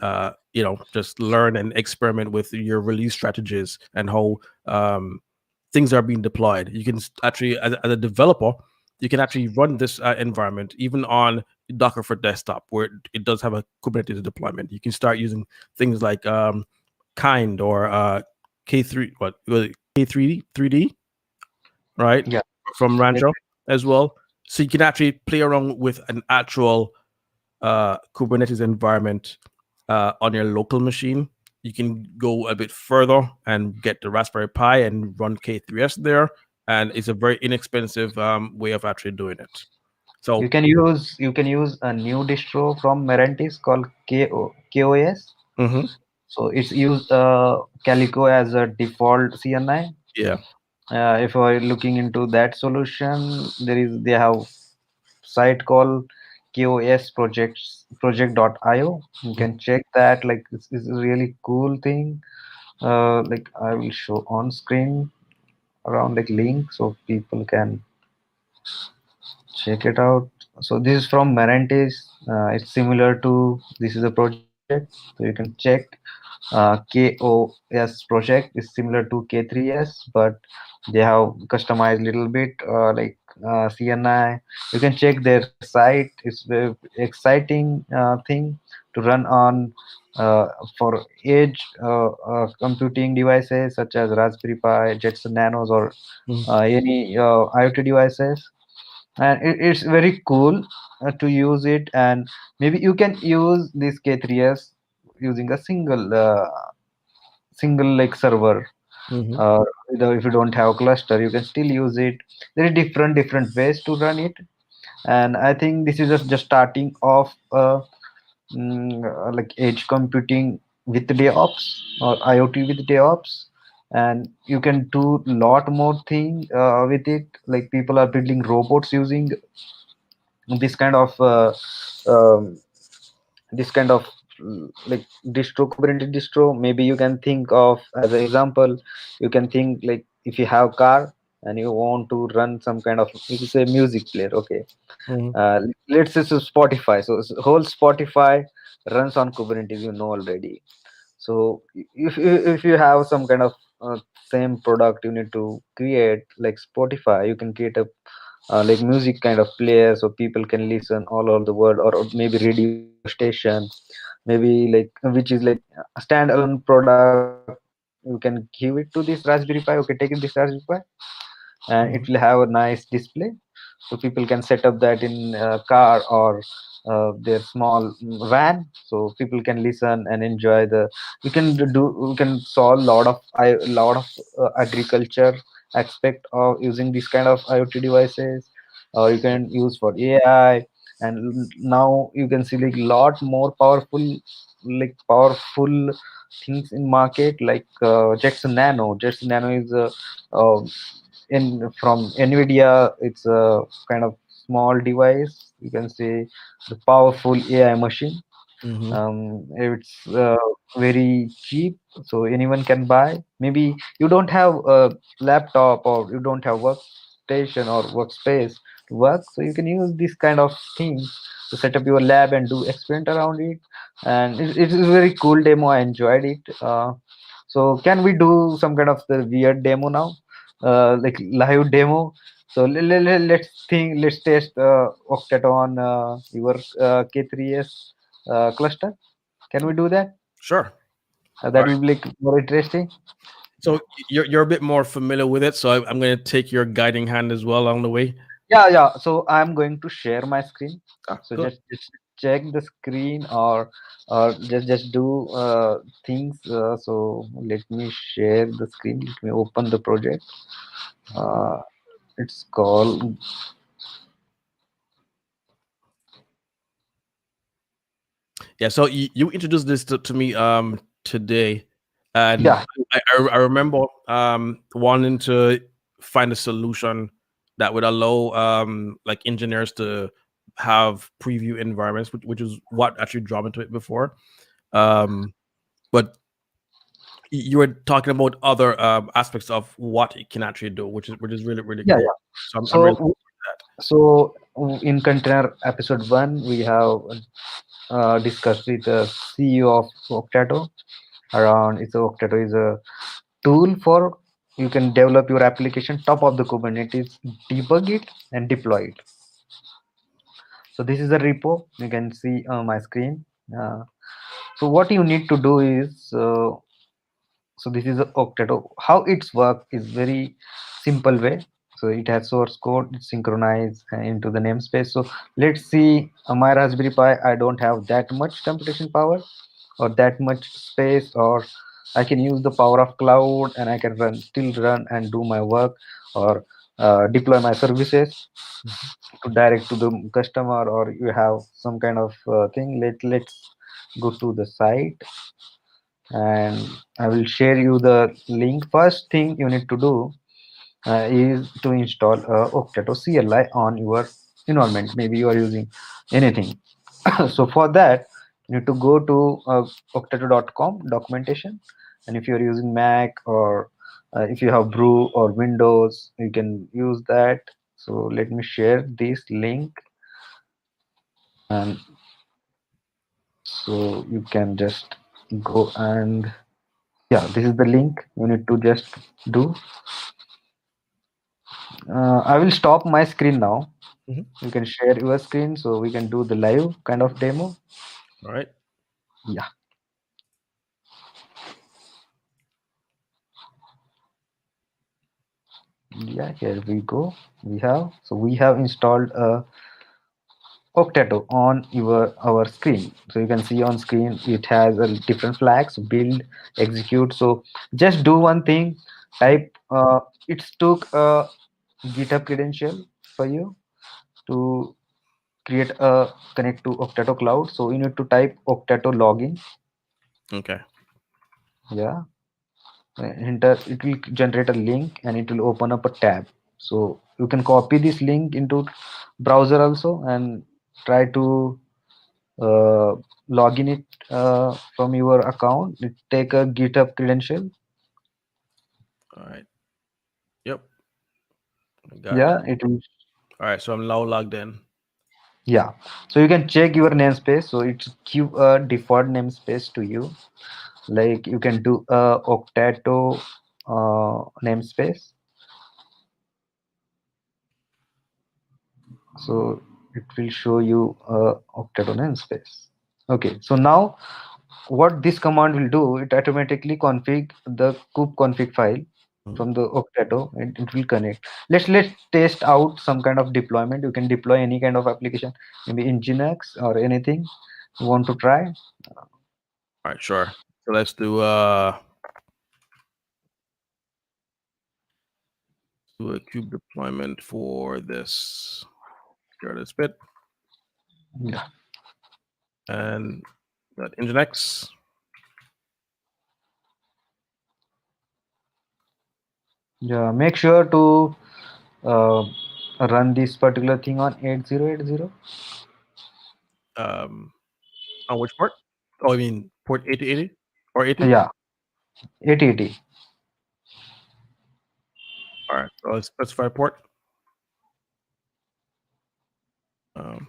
just learn and experiment with your release strategies and how things are being deployed. You can actually, as a developer, you can actually run this environment even on Docker for desktop, where it does have a Kubernetes deployment. You can start using things like Kind or K3, K3D, right? Yeah. From Like, Rancho as well. So you can actually play around with an actual Kubernetes environment on your local machine. You can go a bit further and get the Raspberry Pi and run K3s there, and it's a very inexpensive way of actually doing it. So, you can use a new distro from Merentis called KOS. mhm, So it's used Calico as a default CNI. yeah, If we're looking into that solution, they have site called KOS project.io. You mhm, can check that. Like it's a really cool thing. Like I will show on screen around like link so people can check it out. So this is from Marantis. It's similar to this is a project, so you can check. KOS project is similar to K3s, but they have customized little bit like CNI. You can check their site. It's very exciting thing to run on for edge computing devices such as Raspberry Pi, Jetson Nanos, or mhm, any IoT devices. And it's very cool to use it. And maybe you can use this K3s using a single like server. mhm, If you don't have a cluster, you can still use it. There are different ways to run it. And I think this is just starting off like edge computing with DevOps or IoT with DevOps. And you can do lot more thing with it. Like people are building robots using this kind of um, this kind of like distro, Kubernetes distro. Maybe you can think of as an example. You can think like if you have car and you want to run some kind of, you can say, music player. Okay, mhm, uh, let's say so Spotify. So whole Spotify runs on Kubernetes, already. So if you have some kind of same product you need to create like Spotify, you can create a like music kind of player so people can listen all over the world, or maybe radio station, maybe like which is like a standalone product. You can give it to this Raspberry Pi. Okay, take it this Raspberry Pi, and it will mhm, have a nice display, so people can set up that in a car or their small van, so people can listen and enjoy the. You can solve a lot of agriculture aspect of using this kind of IoT devices, or you can use for AI. And now you can see like lot more powerful things in market, like Jetson Nano is a uh, in from Nvidia. It's a kind of small device, you can say, the powerful AI machine. mhm, It's very cheap, so anyone can buy. Maybe you don't have a laptop or you don't have workstation or workspace to work, so you can use this kind of thing to set up your lab and do experiment around it. And it is a very cool demo. I enjoyed it. So can we do some kind of the weird demo now, like live demo? So let's test Octet on your K3s cluster. Can we do that? sure. All That right. will be like more interesting. So you're a bit more familiar with it, so I'm going to take your guiding hand as well along the way. Yeah, yeah. So I'm going to share my screen. Ah, So good. just check the screen, or just do things. So let me share the screen. Let me open the project. Uh, it's called. Yeah. So you introduced this to me today, and Yeah, I remember wanting to find a solution that would allow like engineers to have preview environments, which is what actually drew me to it before. Um, but you were talking about other aspects of what it can actually do, which is really yeah, cool. yeah. So I'm really So in container episode one, we have discussed with the CEO of Octato around. It's Octato is a tool for you can develop your application top of the Kubernetes, debug it and deploy it. So this is the repo. You can see on my screen. Uh, so what you need to do is so this is a Octato. How it's work is very simple way. So it has source code, it's synchronized into the namespace. So let's see, my Raspberry Pi, I don't have that much computation power or that much space, or I can use the power of cloud and I can run and do my work, or deploy my services to direct to the customer, or you have some kind of thing. Let's go to the site and I will share you the link. First thing you need to do is to install Octato CLI on your environment. Maybe you are using anything. So for that, you need to go to octato.com documentation, and if you are using Mac, or if you have Brew or Windows, you can use that. So let me share this link, and so you can just go and yeah, this is the link you need to just do. I will stop my screen now. Mhm. You can share your screen so we can do the live kind of demo. All right. Yeah, yeah, here we go. We have installed Octato on your our screen. So you can see on screen it has a different flags: build, execute. So just do one thing. Type. It took a GitHub credential for you to create a connect to Octato Cloud. So you need to type Octato login. Okay. Yeah, enter. It will generate a link and it will open up a tab. So you can copy this link into browser also and try to uh, log in it from your account. It take a GitHub credential. All right. Yep. I got Yeah, that. it will. All right. So I'm now logged in. Yeah, so you can check your namespace. So it's give a default namespace to you. Like you can do a Octato namespace. So it will show you Octato namespace. Okay, so now what this command will do, it automatically config the kubectl file Mhm. from the Octato, and it will connect. Let's test out some kind of deployment. You can deploy any kind of application, maybe Nginx or anything you want to try. All right. Sure. So let's do a cube deployment for this. Share this bit Yeah, and that Nginx. yeah. Make sure to uh, run this particular thing on 8080. Um, on which port? Oh, I mean port 8080 or 80. Yeah, 8080. All right. So let's specify port. Um,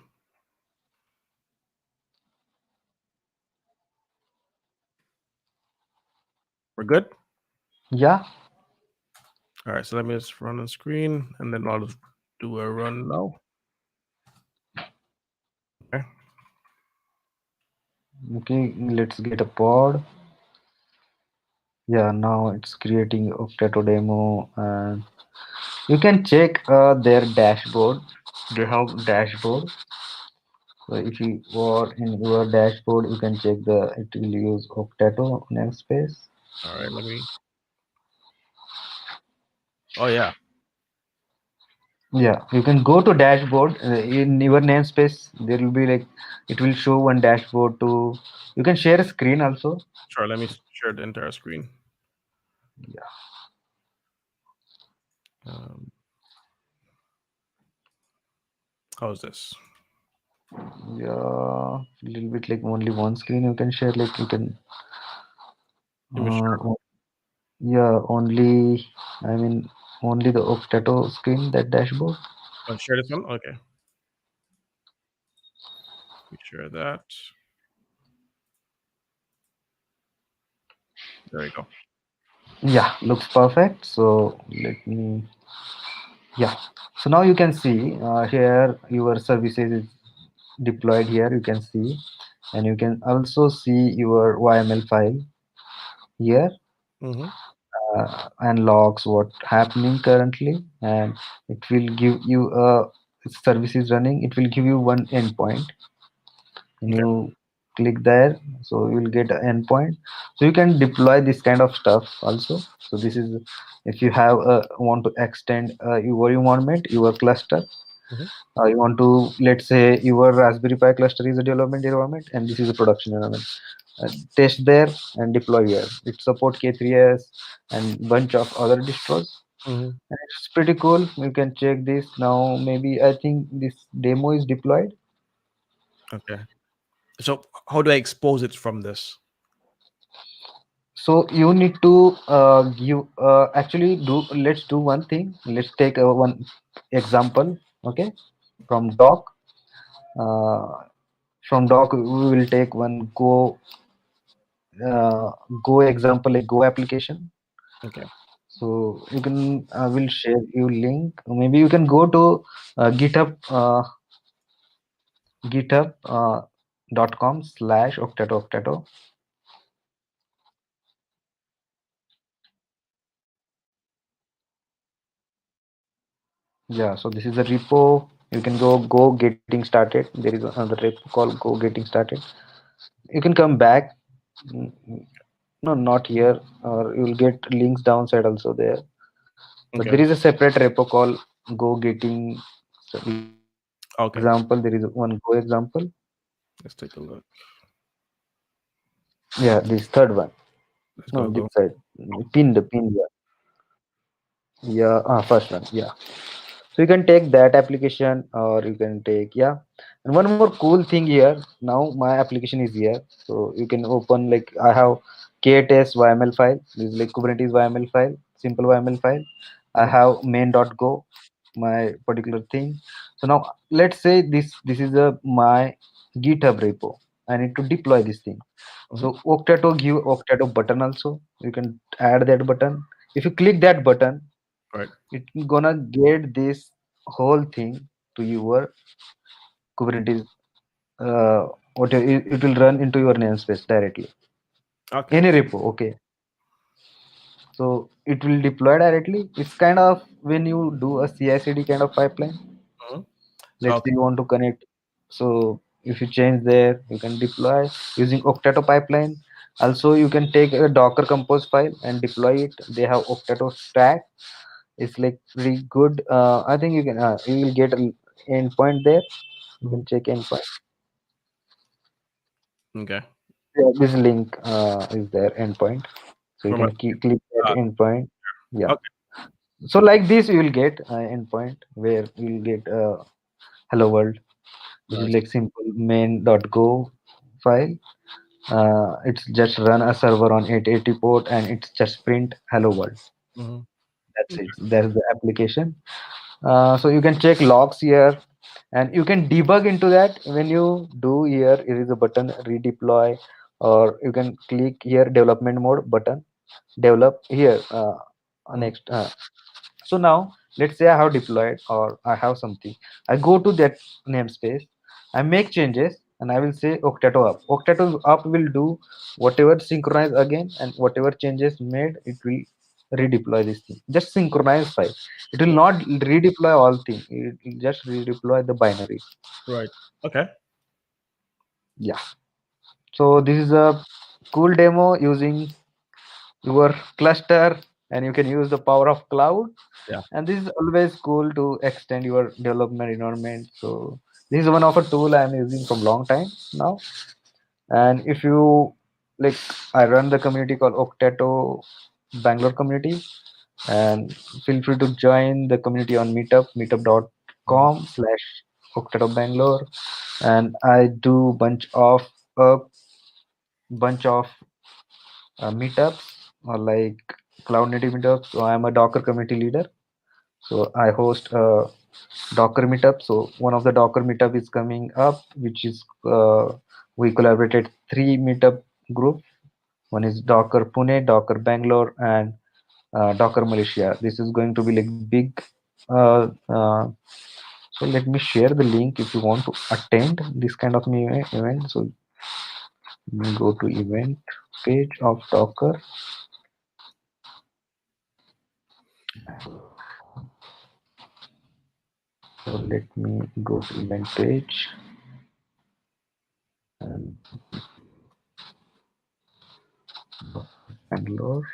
we're good. Yeah, All right. So let me just run the screen and then I'll just do a run now. Okay. okay. Let's get a pod. Yeah, now it's creating Octato demo, and you can check their dashboard. They have dashboard. So if you are in your dashboard, you can check the it will use Octato namespace. All right. Let me. Oh yeah. Yeah, you can go to dashboard in your namespace. There will be like it will show one dashboard to. You can share a screen also. Sure. Let me share the entire screen. Yeah, Um, how's this? yeah, a little bit like only one screen you can share. Like you can. Let me share. Yeah, only. I mean, only the Octato screen that dashboard. Share this one. Okay. We share that. There you go. Yeah, looks perfect. So let me. Yeah. So now you can see here your services is deployed here, you can see, and you can also see your YML file here, Mm-hmm. and logs what happening currently, and it will give you a service is running. It will give you one endpoint, and Okay. you click there, so you will get an endpoint. So you can deploy this kind of stuff also. So this is if you have want to extend your environment, your cluster. Mm-hmm. You want to, let's say your Raspberry Pi cluster is a development environment and this is a production environment. Test there and deploy here. It support K3s and bunch of other distros. Mm-hmm. And it's pretty cool. You can check this now. Maybe I think this demo is deployed. Okay. So how do I expose it from this? So you need to give actually do. Let's do one thing. Let's take one example. Okay, from doc. Uh, from doc, we will take one uh, Go example, like Go application. Okay. So you can I will share you link. Maybe you can go to github.com/octato. Yeah, so this is a repo. You can go getting started. There is another repo called Go Getting Started. You can come back. Mm, No, not here. Or you will get links downside also there. But there Okay. is a separate repo called Go Getting. So example, there is one Okay. Go example. Let's take a look. Yeah, this third one. Let's No, go. this Go. side. Pinned. Yeah, yeah. First one. Yeah. So you can take that application, or you can take, yeah. And one more cool thing here. Now my application is here, so you can open, like I have K8s YML file. This is like Kubernetes YML file, simple YML file. I Mm-hmm. have main.go, my particular thing. So now let's say this is a my GitHub repo. I need to deploy this thing. Mm-hmm. So Octato give Octato button also. You can add that button. If you click that button, Right. it gonna get this whole thing to your Kubernetes. What it will run into your namespace directly. Okay. Any repo, okay. So it will deploy directly. It's kind of when you do a CI/CD kind of pipeline. Mm-hmm. So Let's say you want to connect. So if you change there, you can deploy using Octato pipeline. Also, you can take a Docker Compose file and deploy it. They have Octato stack. It's like pretty good. I think you will get an endpoint there. You Mhm. can check endpoint. Okay. Yeah, this link is there endpoint, so you From a, can click that uh, endpoint. Yeah. okay. So like this, you will get endpoint where you will get hello world. This is Nice. like simple main.go file. It's just run a server on 880 port and it's just print hello world. Mm-hmm. That's it. That's the application. So you can check logs here, and you can debug into that. When you do here, here is a button redeploy, or you can click here development mode button, develop here Mm-hmm. next. So now let's say I have deployed or I have something. I go to that namespace, I make changes, and I will say Octato up. Octato up will do whatever synchronize again, and whatever changes made, it will redeploy this thing. Just synchronize file. It will not redeploy all thing. It will just redeploy the binary. Right. Okay. Yeah. So this is a cool demo using your cluster, and you can use the power of cloud. Yeah. And this is always cool to extend your development environment. So this is one of a tool I'm using from long time now. And if you like, I run the community called Octato Bangalore community, and feel free to join the community on meetup, Mm-hmm. meetup.com/octato Bangalore. And I do uh, bunch of meetups, or like cloud native meetups. So I'm a Docker community leader. So I host a Docker meetup. So one of the Docker meetup is coming up, which is we collaborated three meetup group. One is Docker Pune, Docker Bangalore, and Docker Malaysia. This is going to be like big. Uh, uh, So let me share the link if you want to attend this kind of new event. So you go to event page of Docker. So let me go to event page and Bangalore.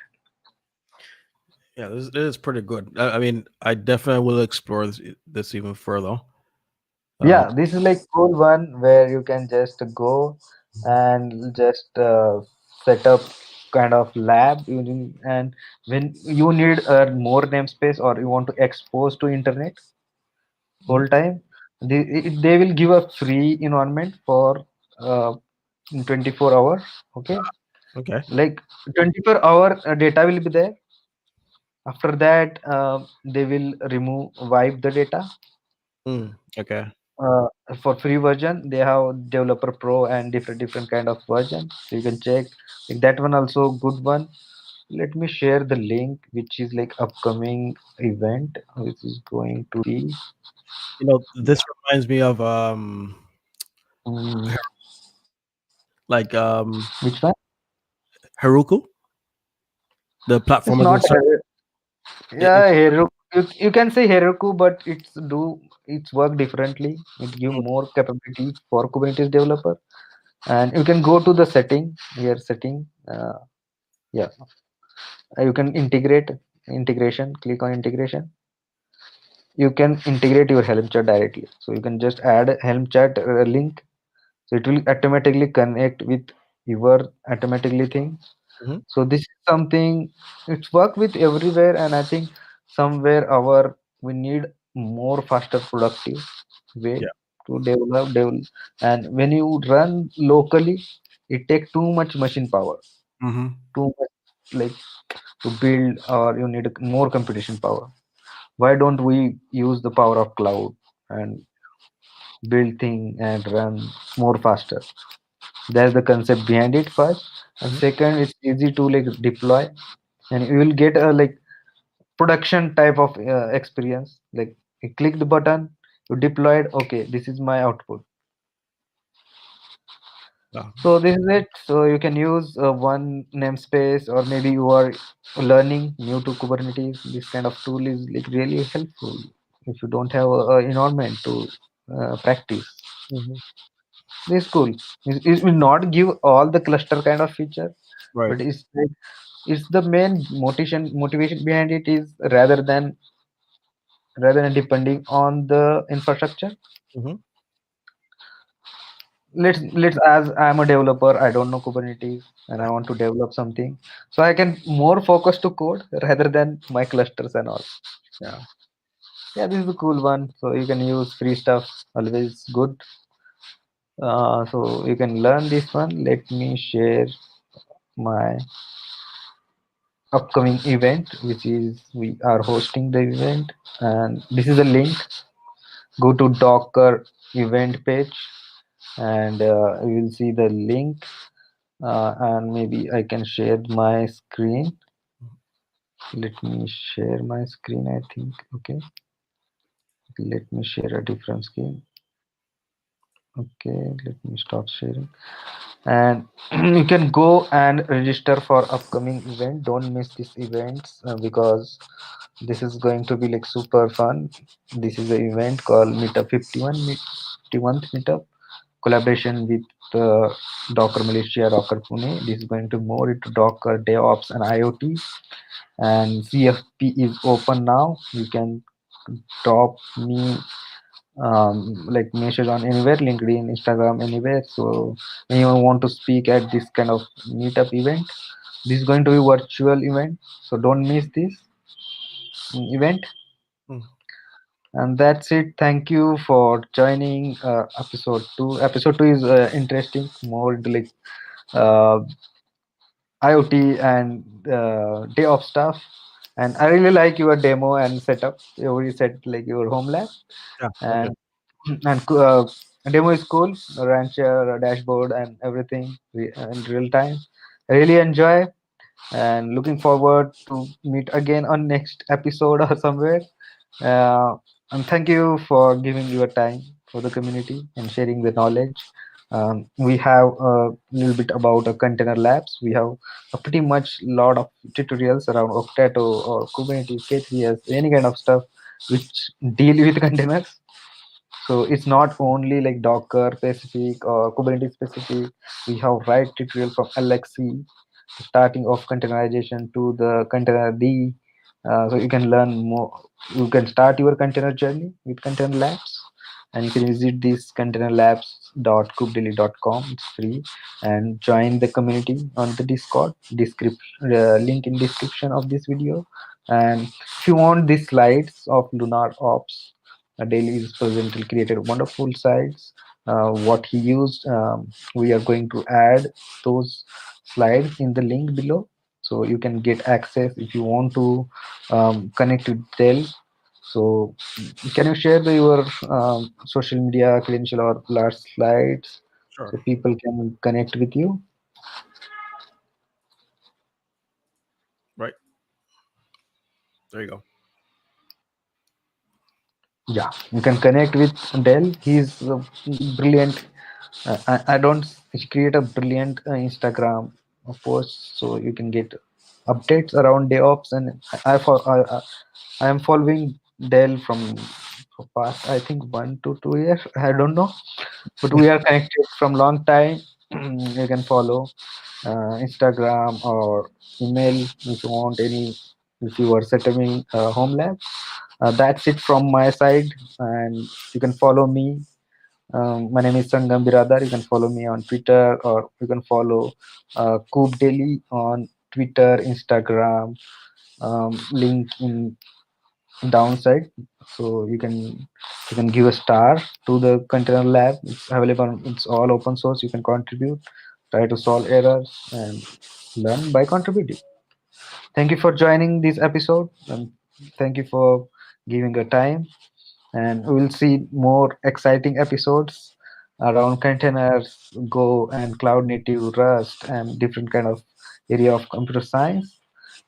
Yeah, this is pretty good. I mean, I definitely will explore this even further. Uh, Yeah, this is like cool one where you can just go and just set up kind of lab using, and when you need more namespace or you want to expose to internet mhm. whole time, they will give a free environment for uh, in 24 hours. Okay, Okay. like 24-hour data will be there. After that they will remove wipe the data. Okay. uh, for free version they have developer pro and different kind of version, so you can check. Like that one also good one. Let me share the link which is like upcoming event which is going to be. This reminds me of um, like which one? Heroku, the It's platform as a not service. yeah, It, Heroku. You can say Heroku, but it's work differently. It give mm, more capability for Kubernetes developer. And you can go to the setting here, setting. Yeah, you can integrate integration. Click on integration. You can integrate your Helm chart directly. So you can just add a Helm chart link. So it will automatically connect with your automatically thing. mhm. So this is something it's work with everywhere, and I think somewhere our we need more faster productive way Yeah. to develop. And when you run locally, it take too much machine power, Hmm. too much like to build, or you need more computation power. Why don't we use the power of cloud and build thing and run more faster? That's the concept behind it first. And Hmm. second, it's easy to like deploy, and you will get a like production type of experience. Like you click the button, you deployed, okay, this is my output. Yeah. So this is it. So you can use one namespace, or maybe you are learning new to Kubernetes. This kind of tool is like really helpful if you don't have a environment to practice. Hmm. This is cool. It will not give all the cluster kind of feature, Right. but it's like it's the main motivation behind it is rather than depending on the infrastructure. Hmm. Let's as I'm a developer, I don't know Kubernetes and I want to develop something, so I can more focus to code rather than my clusters and all. Yeah. Yeah, this is a cool one. So you can use free stuff, always good. So you can learn this one. Let me share my upcoming event, which is we are hosting the event, and this is a link. Go to Docker event page, and you will see the link. And maybe I can share my screen. Let me share my screen, I think. Okay, let me share a different screen. Okay, let me stop sharing. And you can go and register for upcoming event. Don't miss these events because this is going to be like super fun. This is an event called Meetup 51st Meetup collaboration with Docker Malaysia, Docker Pune. This is going to more into Docker, DevOps, and IoT. And CFP is open now. You can drop me like message on anywhere, LinkedIn, Instagram, anywhere. So anyone want to speak at this kind of meetup event, this is going to be virtual event, so don't miss this event. Mm. And that's it. Thank you for joining episode 2. Episode 2 is interesting, more into like uh, IoT and day of stuff. And I really like your demo and setup. You already said like your home lab, Yeah. Thank you. and and demo is cool. Rancher, dashboard, and everything in real time. I really enjoy, and looking forward to meet again on next episode or somewhere. Uh, And thank you for giving your time for the community and sharing the knowledge. We have a little bit about container labs. We have a pretty much lot of tutorials around Octato or Kubernetes, K3s, any kind of stuff which deal with containers. So it's not only like Docker specific or Kubernetes specific. We have right tutorial from LXC, starting of containerization to the container D. So you can learn more. You can start your container journey with Container Labs, and you can visit this containerlabs.kubedeli.com. It's free, and join the community on the Discord. Description link in description of this video. And if you want these slides of Lunar Ops, daily is presently created wonderful sites. What he used, we are going to add those slides in the link below, so you can get access if you want to connect with Dell. So can you share your social media credential or last slides Sure. so people can connect with you? Right. There you go. Yeah, you can connect with Dell. He's brilliant. I don't create a brilliant Instagram post, so you can get updates around DevOps. And I am following Dell from for past, I think, 1 to 2 years. I don't know, but we are connected from long time. You can follow Instagram or email if you want any. If you are setting home lab, that's it from my side, and you can follow me. My name is Sangam Biradar. You can follow me on Twitter, or you can follow Coop Daily on Twitter, Instagram, link in downside. So you can give a star to the container lab. It's available. It's all open source. You can contribute, try to solve errors, and learn by contributing. Thank you for joining this episode, and thank you for giving your time. And we'll see more exciting episodes around containers, Go, and cloud native, Rust, and different kind of area of computer science.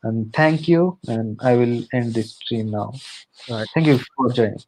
And thank you. And I will end this stream now. All right. Thank you for joining.